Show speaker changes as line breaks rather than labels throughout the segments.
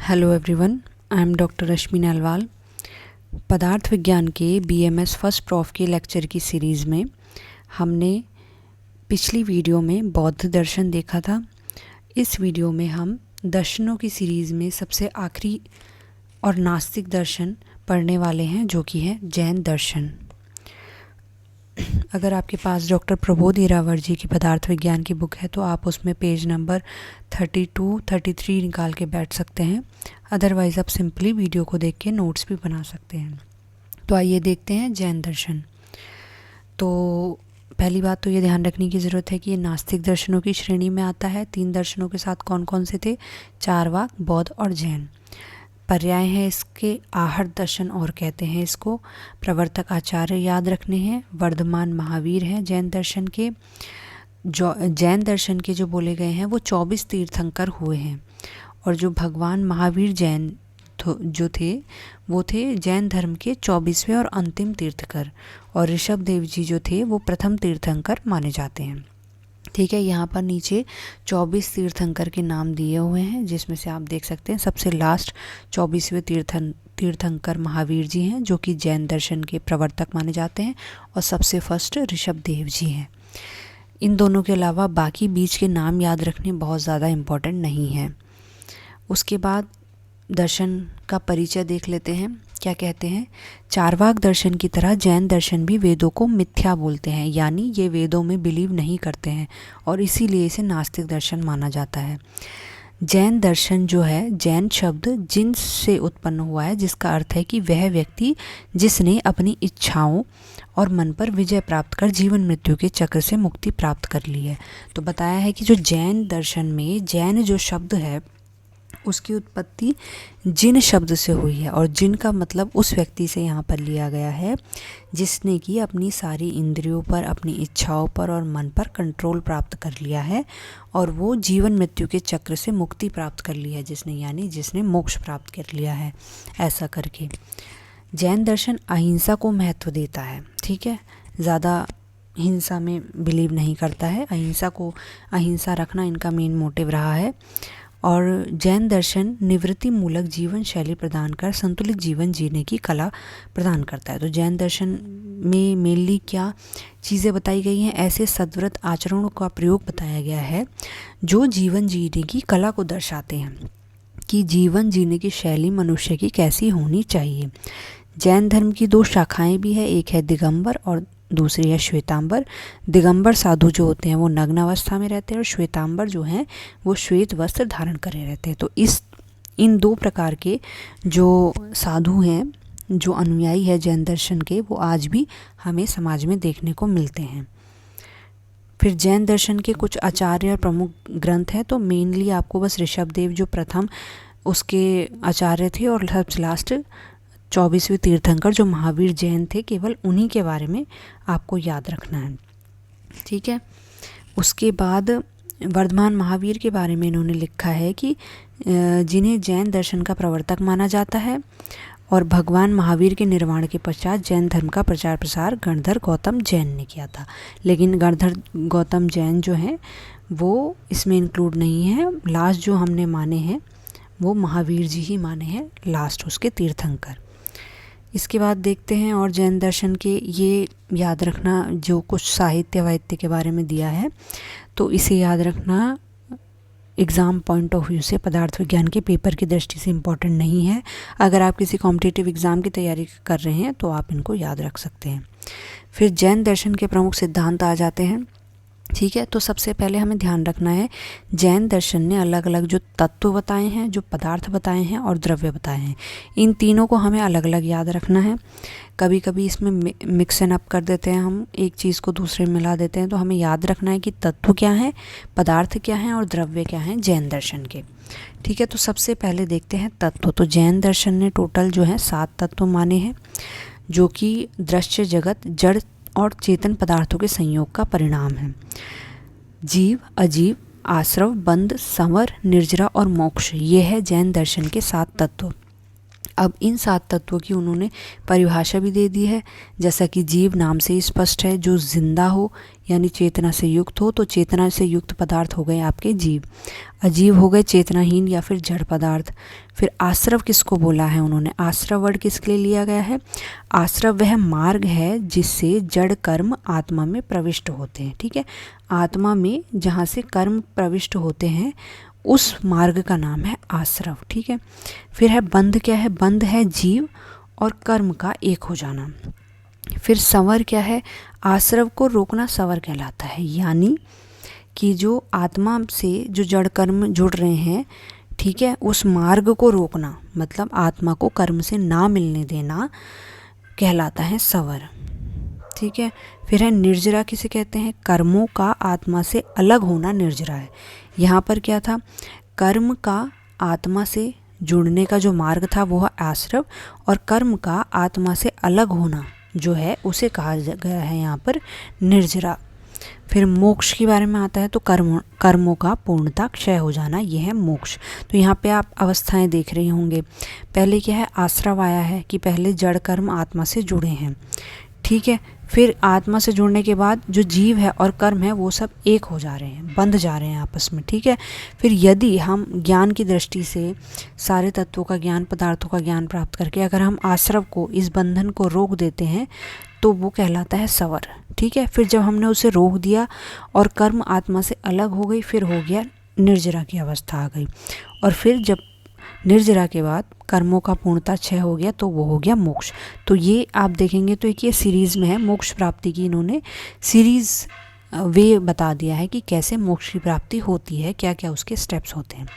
Hello everyone, I am doctor Rashmi Nalwal. पदार्थ विज्ञान के बीएमएस फर्स्ट प्रॉफ के लेक्चर की सीरीज़ में हमने पिछली वीडियो में बौद्ध दर्शन देखा था। इस वीडियो में हम दर्शनों की सीरीज़ में सबसे आखिरी और नास्तिक दर्शन पढ़ने वाले हैं, जो कि है जैन दर्शन। अगर आपके पास डॉक्टर प्रबोध ईरावर जी की पदार्थ विज्ञान की बुक है तो आप उसमें पेज नंबर 32-33 निकाल के बैठ सकते हैं। अदरवाइज़ आप सिंपली वीडियो को देख के नोट्स भी बना सकते हैं। तो आइए देखते हैं जैन दर्शन। तो पहली बात तो ये ध्यान रखने की ज़रूरत है कि ये नास्तिक दर्शनों की श्रेणी में आता है। 3 दर्शनों के साथ कौन कौन से थे? चारवाक, बौद्ध और जैन। पर्याय हैं इसके आहट दर्शन और कहते हैं इसको। प्रवर्तक आचार्य याद रखने हैं। वर्धमान महावीर हैं जैन दर्शन के। जो जैन दर्शन के जो बोले गए हैं वो 24 तीर्थंकर हुए हैं। और जो भगवान महावीर जैन जो थे वो थे जैन धर्म के 24वें और अंतिम तीर्थंकर। और ऋषभ देव जी जो थे वो प्रथम तीर्थंकर माने जाते हैं। ठीक है, यहाँ पर नीचे 24 तीर्थंकर के नाम दिए हुए हैं, जिसमें से आप देख सकते हैं सबसे लास्ट 24वें तीर्थंकर महावीर जी हैं, जो कि जैन दर्शन के प्रवर्तक माने जाते हैं। और सबसे फर्स्ट ऋषभ देव जी हैं। इन दोनों के अलावा बाकी बीच के नाम याद रखने बहुत ज़्यादा इम्पोर्टेंट नहीं है। उसके बाद दर्शन का परिचय देख लेते हैं। क्या कहते हैं? चारवाक दर्शन की तरह जैन दर्शन भी वेदों को मिथ्या बोलते हैं, यानी ये वेदों में बिलीव नहीं करते हैं और इसीलिए इसे नास्तिक दर्शन माना जाता है। जैन दर्शन जो है, जैन शब्द जिन से उत्पन्न हुआ है, जिसका अर्थ है कि वह व्यक्ति जिसने अपनी इच्छाओं और मन पर विजय प्राप्त कर जीवन मृत्यु के चक्र से मुक्ति प्राप्त कर ली है। तो बताया है कि जो जैन दर्शन में जैन जो शब्द है उसकी उत्पत्ति जिन शब्द से हुई है, और जिन का मतलब उस व्यक्ति से यहाँ पर लिया गया है जिसने कि अपनी सारी इंद्रियों पर, अपनी इच्छाओं पर और मन पर कंट्रोल प्राप्त कर लिया है और वो जीवन मृत्यु के चक्र से मुक्ति प्राप्त कर ली है, जिसने मोक्ष प्राप्त कर लिया है। ऐसा करके जैन दर्शन अहिंसा को महत्व देता है। ठीक है, ज़्यादा हिंसा में बिलीव नहीं करता है। अहिंसा रखना इनका मेन मोटिव रहा है। और जैन दर्शन निवृत्ति मूलक जीवन शैली प्रदान कर संतुलित जीवन जीने की कला प्रदान करता है। तो जैन दर्शन में मेनली क्या चीज़ें बताई गई हैं? ऐसे सद्व्रत आचरणों का प्रयोग बताया गया है जो जीवन जीने की कला को दर्शाते हैं कि जीवन जीने की शैली मनुष्य की कैसी होनी चाहिए। जैन धर्म की 2 शाखाएं भी है, एक है दिगंबर और दूसरी है श्वेतांबर। दिगंबर साधु जो होते हैं वो नग्न अवस्था में रहते हैं और श्वेतांबर जो हैं वो श्वेत वस्त्र धारण करे रहते हैं। तो इन 2 प्रकार के जो साधु हैं, जो अनुयायी है जैन दर्शन के, वो आज भी हमें समाज में देखने को मिलते हैं। फिर जैन दर्शन के कुछ आचार्य और प्रमुख ग्रंथ हैं। तो मेनली आपको बस ऋषभ देव जो प्रथम उसके आचार्य थे और सबसे लास्ट 24वें तीर्थंकर जो महावीर जैन थे, केवल उन्हीं के बारे में आपको याद रखना है। ठीक है, उसके बाद वर्धमान महावीर के बारे में इन्होंने लिखा है कि जिन्हें जैन दर्शन का प्रवर्तक माना जाता है और भगवान महावीर के निर्वाण के पश्चात जैन धर्म का प्रचार प्रसार गणधर गौतम जैन ने किया था। लेकिन गणधर गौतम जैन जो हैं वो इसमें इंक्लूड नहीं है। लास्ट जो हमने माने हैं वो महावीर जी ही माने हैं, लास्ट उसके तीर्थंकर। इसके बाद देखते हैं और जैन दर्शन के ये याद रखना जो कुछ साहित्य वाहित्य के बारे में दिया है, तो इसे याद रखना एग्ज़ाम पॉइंट ऑफ व्यू से पदार्थ विज्ञान के पेपर की दृष्टि से इम्पॉर्टेंट नहीं है। अगर आप किसी कॉम्पिटिटिव एग्ज़ाम की तैयारी कर रहे हैं तो आप इनको याद रख सकते हैं। फिर जैन दर्शन के प्रमुख सिद्धांत आ जाते हैं। ठीक है, तो सबसे पहले हमें ध्यान रखना है जैन दर्शन ने अलग अलग जो तत्व बताए हैं, जो पदार्थ बताए हैं और द्रव्य बताए हैं, इन तीनों को हमें अलग अलग याद रखना है। कभी कभी इसमें मिक्स एंड अप कर देते हैं, हम एक चीज़ को दूसरे में मिला देते हैं। तो हमें याद रखना है कि तत्व क्या है, पदार्थ क्या है और द्रव्य क्या है जैन दर्शन के। ठीक है, तो सबसे पहले देखते हैं तत्व। तो जैन दर्शन ने टोटल जो है 7 तत्व माने हैं, जो कि दृश्य जगत, जड़ और चेतन पदार्थों के संयोग का परिणाम है। जीव, अजीव, आश्रव, बंध, संवर, निर्जरा और मोक्ष, ये है जैन दर्शन के 7 तत्व। अब इन 7 तत्वों की उन्होंने परिभाषा भी दे दी है, जैसा कि जीव नाम से ही स्पष्ट है, जो जिंदा हो यानी चेतना से युक्त हो, तो चेतना से युक्त पदार्थ हो गए आपके जीव। अजीव हो गए चेतनाहीन या फिर जड़ पदार्थ। फिर आश्रव किसको बोला है उन्होंने? आश्रव वर्ड किसके लिए लिया गया है? आश्रव वह मार्ग है जिससे जड़ कर्म आत्मा में प्रविष्ट होते हैं। ठीक है, आत्मा में जहाँ से कर्म प्रविष्ट होते हैं उस मार्ग का नाम है आश्रव। ठीक है, फिर है बंध। क्या है? बंध है जीव और कर्म का एक हो जाना। फिर संवर क्या है? आश्रव को रोकना संवर कहलाता है, यानी कि जो आत्मा से जो जड़ कर्म जुड़ रहे हैं, ठीक है, उस मार्ग को रोकना, मतलब आत्मा को कर्म से ना मिलने देना कहलाता है संवर। ठीक है, फिर है निर्जरा। किसे कहते हैं? कर्मों का आत्मा से अलग होना निर्जरा है। यहाँ पर क्या था? कर्म का आत्मा से जुड़ने का जो मार्ग था वो है आश्रव, और कर्म का आत्मा से अलग होना जो है उसे कहा गया है यहाँ पर निर्जरा। फिर मोक्ष के बारे में आता है, तो कर्मों का पूर्णता क्षय हो जाना, यह है मोक्ष। तो यहाँ पे आप अवस्थाएं देख रहे होंगे। पहले क्या है? आश्रव आया है कि पहले जड़ कर्म आत्मा से जुड़े हैं। ठीक है, फिर आत्मा से जुड़ने के बाद जो जीव है और कर्म है वो सब एक हो जा रहे हैं, बंध जा रहे हैं आपस में। ठीक है, फिर यदि हम ज्ञान की दृष्टि से सारे तत्वों का ज्ञान, पदार्थों का ज्ञान प्राप्त करके अगर हम आश्रव को, इस बंधन को रोक देते हैं तो वो कहलाता है संवर। ठीक है, फिर जब हमने उसे रोक दिया और कर्म आत्मा से अलग हो गई, फिर हो गया निर्जरा की अवस्था आ गई। और फिर जब निर्जरा के बाद कर्मों का पूर्णता क्षय हो गया तो वो हो गया मोक्ष। तो ये आप देखेंगे तो एक ये सीरीज़ में है, मोक्ष प्राप्ति की इन्होंने सीरीज़ वे बता दिया है कि कैसे मोक्ष की प्राप्ति होती है, क्या क्या उसके स्टेप्स होते हैं।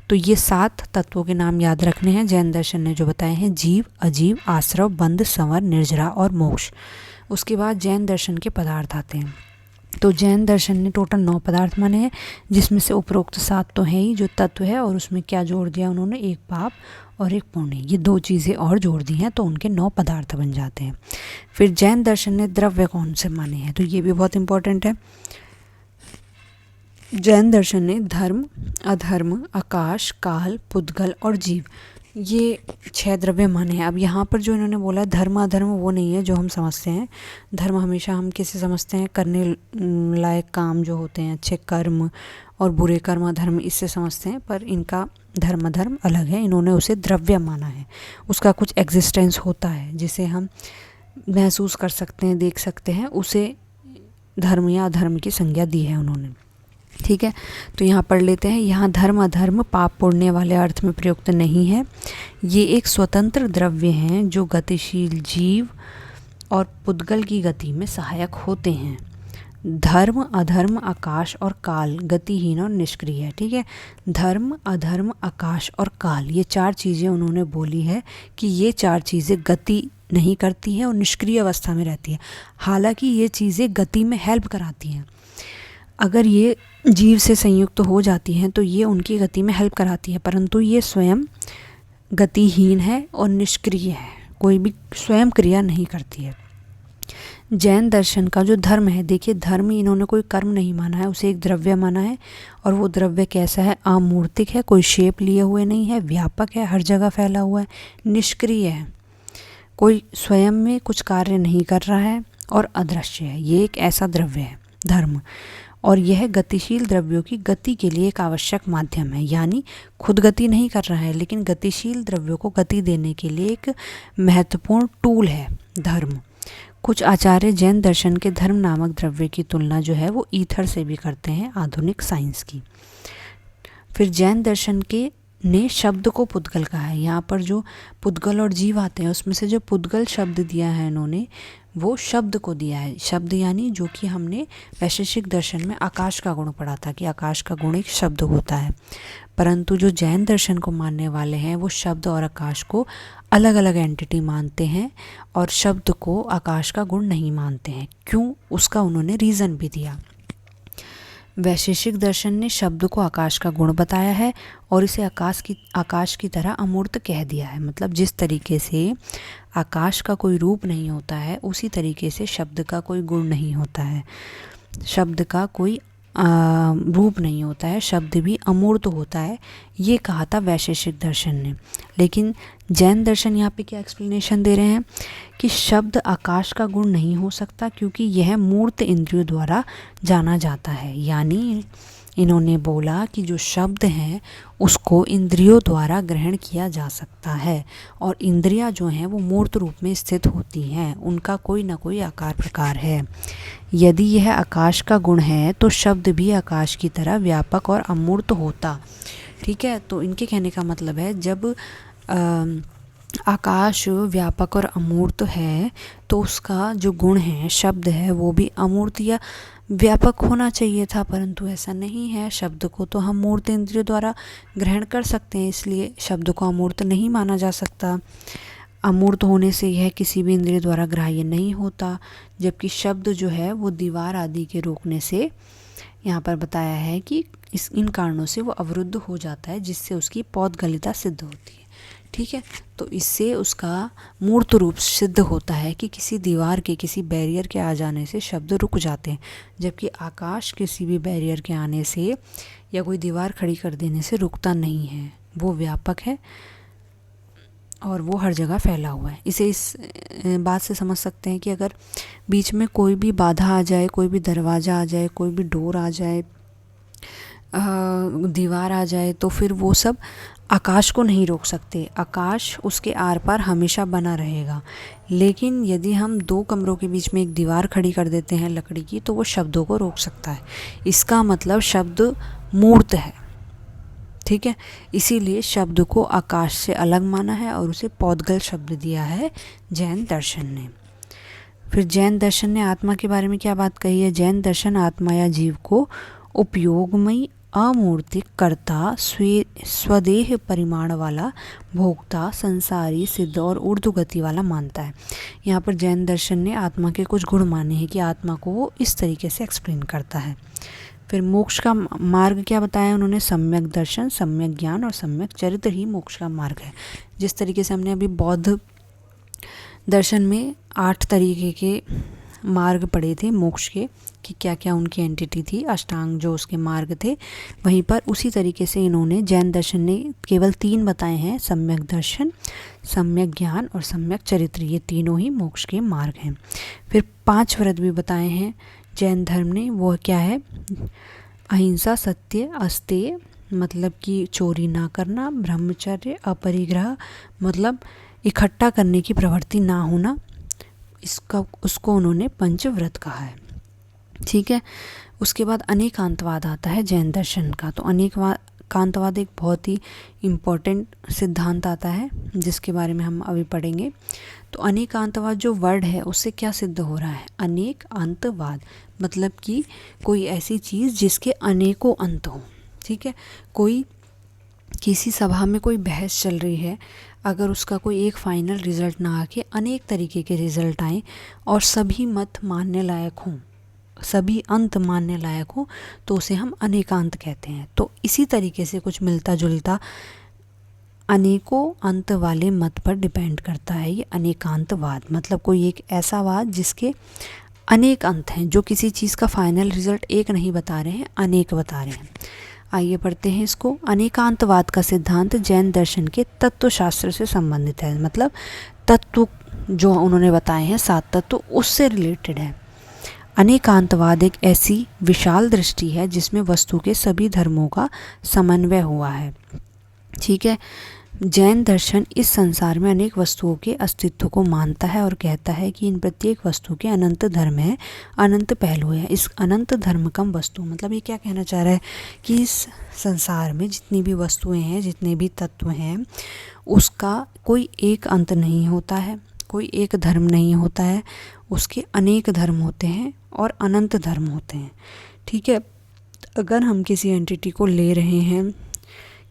तो ये 7 तत्वों के नाम याद रखने हैं जैन दर्शन ने जो बताए हैं: जीव, अजीव, आश्रव, बंध, संवर, निर्जरा और मोक्ष। उसके बाद जैन दर्शन के पदार्थ आते हैं। तो जैन दर्शन ने टोटल 9 पदार्थ माने हैं, जिसमें से उपरोक्त 7 तो है ही जो तत्व है, और उसमें क्या जोड़ दिया उन्होंने? एक पाप और एक पुण्य, ये 2 चीज़ें और जोड़ दी हैं, तो उनके 9 पदार्थ बन जाते हैं। फिर जैन दर्शन ने द्रव्य कौन से माने हैं? तो ये भी बहुत इंपॉर्टेंट है। जैन दर्शन ने धर्म, अधर्म, आकाश, काल, पुद्गल और जीव, ये 6 द्रव्य माने हैं। अब यहाँ पर जो इन्होंने बोला धर्म अधर्म वो नहीं है जो हम समझते हैं। धर्म हमेशा हम किसे समझते हैं? करने लायक काम जो होते हैं, अच्छे कर्म, और बुरे कर्म अधर्म, इससे समझते हैं। पर इनका धर्म अधर्म अलग है, इन्होंने उसे द्रव्य माना है। उसका कुछ एग्जिस्टेंस होता है जिसे हम महसूस कर सकते हैं, देख सकते हैं, उसे धर्म या अधर्म की संज्ञा दी है उन्होंने। ठीक है, तो यहाँ पढ़ लेते हैं। यहाँ धर्म अधर्म पाप पुण्य वाले अर्थ में प्रयुक्त नहीं है। ये एक स्वतंत्र द्रव्य हैं जो गतिशील जीव और पुद्गल की गति में सहायक होते हैं। धर्म, अधर्म, आकाश और काल गतिहीन और निष्क्रिय है। ठीक है, धर्म, अधर्म, आकाश और काल, ये 4 चीज़ें उन्होंने बोली है कि ये 4 चीज़ें गति नहीं करती हैं और निष्क्रिय अवस्था में रहती है। हालांकि ये चीज़ें गति में हेल्प कराती हैं। अगर ये जीव से संयुक्त हो जाती हैं तो ये उनकी गति में हेल्प कराती है, परंतु ये स्वयं गतिहीन है और निष्क्रिय है, कोई भी स्वयं क्रिया नहीं करती है। जैन दर्शन का जो धर्म है, देखिए धर्म इन्होंने कोई कर्म नहीं माना है, उसे एक द्रव्य माना है। और वो द्रव्य कैसा है? अमूर्तिक है, कोई शेप लिए हुए नहीं है, व्यापक है, हर जगह फैला हुआ है, निष्क्रिय है, कोई स्वयं में कुछ कार्य नहीं कर रहा है और अदृश्य है। ये एक ऐसा द्रव्य है धर्म, और यह गतिशील द्रव्यों की गति के लिए एक आवश्यक माध्यम है। यानी खुद गति नहीं कर रहा है, लेकिन गतिशील द्रव्यों को गति देने के लिए एक महत्वपूर्ण टूल है धर्म। कुछ आचार्य जैन दर्शन के धर्म नामक द्रव्य की तुलना जो है वो ईथर से भी करते हैं, आधुनिक साइंस की। फिर जैन दर्शन के ने शब्द को पुद्गल कहा है। यहाँ पर जो पुद्गल और जीव आते हैं उसमें से जो पुद्गल शब्द दिया है इन्होंने, वो शब्द को दिया है। शब्द यानी जो कि हमने वैशेषिक दर्शन में आकाश का गुण पढ़ा था कि आकाश का गुण एक शब्द होता है, परंतु जो जैन दर्शन को मानने वाले हैं वो शब्द और आकाश को अलग अलग एंटिटी मानते हैं और शब्द को आकाश का गुण नहीं मानते हैं। क्यों? उसका उन्होंने रीज़न भी दिया। वैशेषिक दर्शन ने शब्द को आकाश का गुण बताया है और इसे आकाश की तरह अमूर्त कह दिया है। मतलब जिस तरीके से आकाश का कोई रूप नहीं होता है, उसी तरीके से शब्द का कोई गुण नहीं होता है, शब्द का कोई रूप नहीं होता है, शब्द भी अमूर्त होता है, ये कहा था वैशेषिक दर्शन ने। लेकिन जैन दर्शन यहाँ पे क्या एक्सप्लेनेशन दे रहे हैं कि शब्द आकाश का गुण नहीं हो सकता क्योंकि यह मूर्त इंद्रियों द्वारा जाना जाता है। यानी इन्होंने बोला कि जो शब्द हैं उसको इंद्रियों द्वारा ग्रहण किया जा सकता है और इंद्रियां जो हैं वो मूर्त रूप में स्थित होती हैं, उनका कोई ना कोई आकार प्रकार है। यदि यह आकाश का गुण है तो शब्द भी आकाश की तरह व्यापक और अमूर्त होता। ठीक है, तो इनके कहने का मतलब है जब आकाश व्यापक और अमूर्त है तो उसका जो गुण है, शब्द है, वो भी अमूर्त या व्यापक होना चाहिए था, परंतु ऐसा नहीं है। शब्द को तो हम मूर्त इंद्रियों द्वारा ग्रहण कर सकते हैं, इसलिए शब्द को अमूर्त नहीं माना जा सकता। अमूर्त होने से यह किसी भी इंद्रिय द्वारा ग्राह्य नहीं होता, जबकि शब्द जो है वो दीवार आदि के रोकने से यहाँ पर बताया है कि इन कारणों से वो अवरुद्ध हो जाता है, जिससे उसकी पौधगलिता सिद्ध होती है। ठीक है, तो इससे उसका मूर्त रूप सिद्ध होता है कि किसी दीवार के, किसी बैरियर के आ जाने से शब्द रुक जाते हैं, जबकि आकाश किसी भी बैरियर के आने से या कोई दीवार खड़ी कर देने से रुकता नहीं है, वो व्यापक है और वो हर जगह फैला हुआ है। इसे इस बात से समझ सकते हैं कि अगर बीच में कोई भी बाधा आ जाए, कोई भी दरवाज़ा आ जाए, कोई भी डोर आ जाए, दीवार आ जाए, तो फिर वो सब आकाश को नहीं रोक सकते। आकाश उसके आर पार हमेशा बना रहेगा। लेकिन यदि हम दो कमरों के बीच में एक दीवार खड़ी कर देते हैं लकड़ी की, तो वो शब्दों को रोक सकता है। इसका मतलब शब्द मूर्त है। ठीक है, इसीलिए शब्द को आकाश से अलग माना है और उसे पौधगल शब्द दिया है जैन दर्शन ने। फिर जैन दर्शन ने आत्मा के बारे में क्या बात कही है? जैन दर्शन आत्मा या जीव को उपयोगमयी, अमूर्तिक, कर्ता, स्वदेह परिमाण वाला, भोक्ता, संसारी, सिद्ध और ऊर्ध्व गति वाला मानता है। यहाँ पर जैन दर्शन ने आत्मा के कुछ गुण माने हैं कि आत्मा को वो इस तरीके से एक्सप्लेन करता है। फिर मोक्ष का मार्ग क्या बताया उन्होंने? सम्यक दर्शन, सम्यक ज्ञान और सम्यक चरित्र ही मोक्ष का मार्ग है। जिस तरीके से हमने अभी बौद्ध दर्शन में 8 तरीके के मार्ग पढ़े थे मोक्ष के, कि क्या क्या उनकी एंटिटी थी, अष्टांग जो उसके मार्ग थे, वहीं पर उसी तरीके से इन्होंने जैन दर्शन ने केवल 3 बताए हैं, सम्यक दर्शन, सम्यक ज्ञान और सम्यक चरित्र। ये तीनों ही मोक्ष के मार्ग हैं। फिर 5 व्रत भी बताए हैं जैन धर्म ने। वो क्या है? अहिंसा, सत्य, अस्तेय मतलब कि चोरी ना करना, ब्रह्मचर्य, अपरिग्रह मतलब इकट्ठा करने की प्रवृत्ति ना होना, उसको उन्होंने पंचव्रत कहा है। ठीक है, उसके बाद अनेकांतवाद आता है जैन दर्शन का। तो अनेकांतवाद एक बहुत ही इम्पोर्टेंट सिद्धांत आता है जिसके बारे में हम अभी पढ़ेंगे। तो अनेकांतवाद जो वर्ड है उससे क्या सिद्ध हो रहा है? अनेक अंतवाद मतलब कि कोई ऐसी चीज़ जिसके अनेकों अंत हों। ठीक है, कोई किसी सभा में कोई बहस चल रही है, अगर उसका कोई एक फाइनल रिज़ल्ट ना आके अनेक तरीके के रिज़ल्ट आएँ और सभी मत मानने लायक हों, सभी अंत मानने लायक हो, तो उसे हम अनेकांत कहते हैं। तो इसी तरीके से कुछ मिलता जुलता अनेकों अंत वाले मत पर डिपेंड करता है ये अनेकांतवाद। मतलब कोई एक ऐसा वाद जिसके अनेक अंत हैं, जो किसी चीज़ का फाइनल रिजल्ट एक नहीं बता रहे हैं, अनेक बता रहे हैं। आइए पढ़ते हैं इसको। अनेकांतवाद का सिद्धांत जैन दर्शन के तत्वशास्त्र से संबंधित है। मतलब तत्व जो उन्होंने बताए हैं 7 तत्व, उससे रिलेटेड है। अनेकांतवाद एक ऐसी विशाल दृष्टि है जिसमें वस्तु के सभी धर्मों का समन्वय हुआ है। ठीक है, जैन दर्शन इस संसार में अनेक वस्तुओं के अस्तित्व को मानता है और कहता है कि इन प्रत्येक वस्तु के अनंत धर्म है, अनंत पहलू है। इस अनंत धर्मकम वस्तु मतलब ये क्या कहना चाह रहा है कि इस संसार में जितनी भी वस्तुएं हैं, जितने भी तत्व हैं, उसका कोई एक अंत नहीं होता है, कोई एक धर्म नहीं होता है, उसके अनेक धर्म होते हैं और अनंत धर्म होते हैं। ठीक है, अगर हम किसी एंटिटी को ले रहे हैं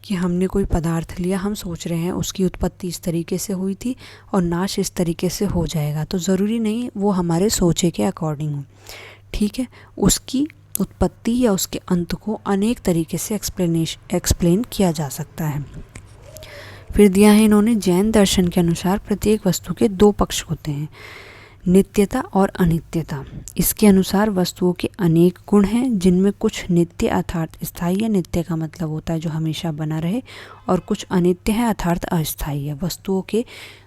कि हमने कोई पदार्थ लिया, हम सोच रहे हैं उसकी उत्पत्ति इस तरीके से हुई थी और नाश इस तरीके से हो जाएगा, तो ज़रूरी नहीं वो हमारे सोचे के अकॉर्डिंग हो। ठीक है, उसकी उत्पत्ति या उसके अंत को अनेक तरीके से एक्सप्लेन किया जा सकता है। फिर दिया है इन्होंने, जैन दर्शन के अनुसार प्रत्येक वस्तु के 2 पक्ष होते हैं, नित्यता और अनित्यता। इसके अनुसार वस्तुओं के अनेक गुण हैं, जिनमें कुछ नित्य अर्थात स्थायी है, नित्य का मतलब होता है जो हमेशा बना रहे, और कुछ अनित्य है अर्थात अस्थायी है। वस्तुओं के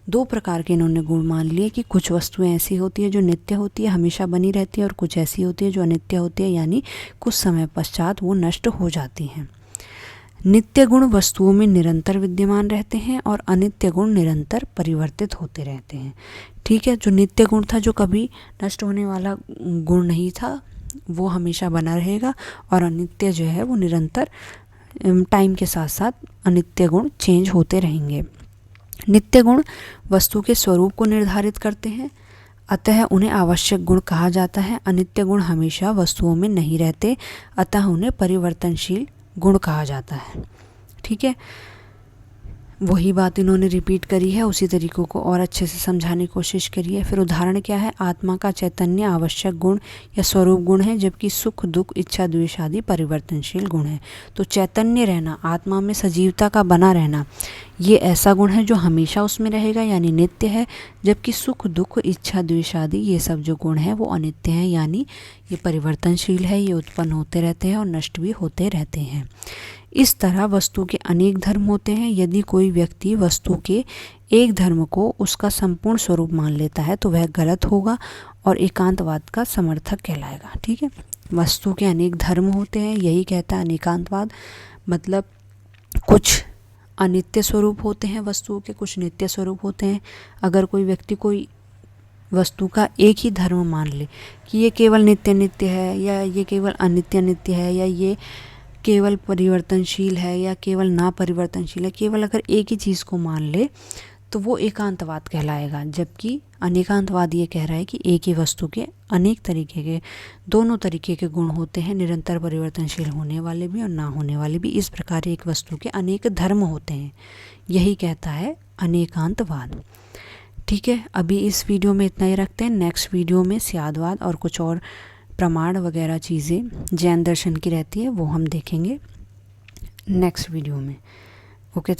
दो प्रकार के इन्होंने गुण मान लिए कि कुछ वस्तुएं ऐसी होती है जो नित्य होती है, हमेशा बनी रहती है, और कुछ ऐसी होती है जो अनित्य होती है, यानी कुछ समय पश्चात वो नष्ट हो जाती हैं। नित्य गुण वस्तुओं में निरंतर विद्यमान रहते हैं और अनित्य गुण निरंतर परिवर्तित होते रहते हैं। ठीक है, जो नित्य गुण था, जो कभी नष्ट होने वाला गुण नहीं था, वो हमेशा बना रहेगा, और अनित्य जो है वो निरंतर टाइम के साथ साथ अनित्य गुण चेंज होते रहेंगे। नित्य गुण वस्तु के स्वरूप को निर्धारित करते हैं, अतः उन्हें आवश्यक गुण कहा जाता है। अनित्य गुण हमेशा वस्तुओं में नहीं रहते, अतः उन्हें परिवर्तनशील गुण कहा जाता है। ठीक है, वही बात इन्होंने रिपीट करी है, उसी तरीकों को और अच्छे से समझाने की कोशिश करी है। फिर उदाहरण क्या है, आत्मा का चैतन्य आवश्यक गुण या स्वरूप गुण है, जबकि सुख दुख इच्छा द्वेष आदि परिवर्तनशील गुण है। तो चैतन्य रहना, आत्मा में सजीवता का बना रहना, ये ऐसा गुण है जो हमेशा उसमें रहेगा, यानी नित्य है, जबकि सुख दुख इच्छा द्वेष आदि ये सब जो गुण हैं वो अनित्य हैं, यानी ये परिवर्तनशील है, ये उत्पन्न होते रहते हैं और नष्ट भी होते रहते हैं। इस तरह वस्तु के अनेक धर्म होते हैं। यदि कोई व्यक्ति वस्तु के एक धर्म को उसका संपूर्ण स्वरूप मान लेता है तो वह गलत होगा और एकांतवाद का समर्थक कहलाएगा। ठीक है, वस्तु के अनेक धर्म होते हैं, यही कहता है अनेकांतवाद। मतलब कुछ अनित्य स्वरूप होते हैं वस्तुओं के, कुछ नित्य स्वरूप होते हैं। अगर कोई व्यक्ति कोई वस्तु का एक ही धर्म मान ले कि ये केवल नित्य नित्य है, या ये केवल अनित्य नित्य है, या ये केवल परिवर्तनशील है, या केवल ना परिवर्तनशील है, केवल अगर एक ही चीज़ को मान ले तो वो एकांतवाद कहलाएगा। जबकि अनेकांतवाद ये कह रहा है कि एक ही वस्तु के अनेक तरीके के, दोनों तरीके के गुण होते हैं, निरंतर परिवर्तनशील होने वाले भी और ना होने वाले भी। इस प्रकार एक वस्तु के अनेक धर्म होते हैं, यही कहता है अनेकांतवाद। ठीक है, अभी इस वीडियो में इतना ही रखते हैं। नेक्स्ट वीडियो में स्यादवाद और कुछ और प्रमाण वगैरह चीज़ें जैन दर्शन की रहती है, वो हम देखेंगे नेक्स्ट वीडियो में। ओके।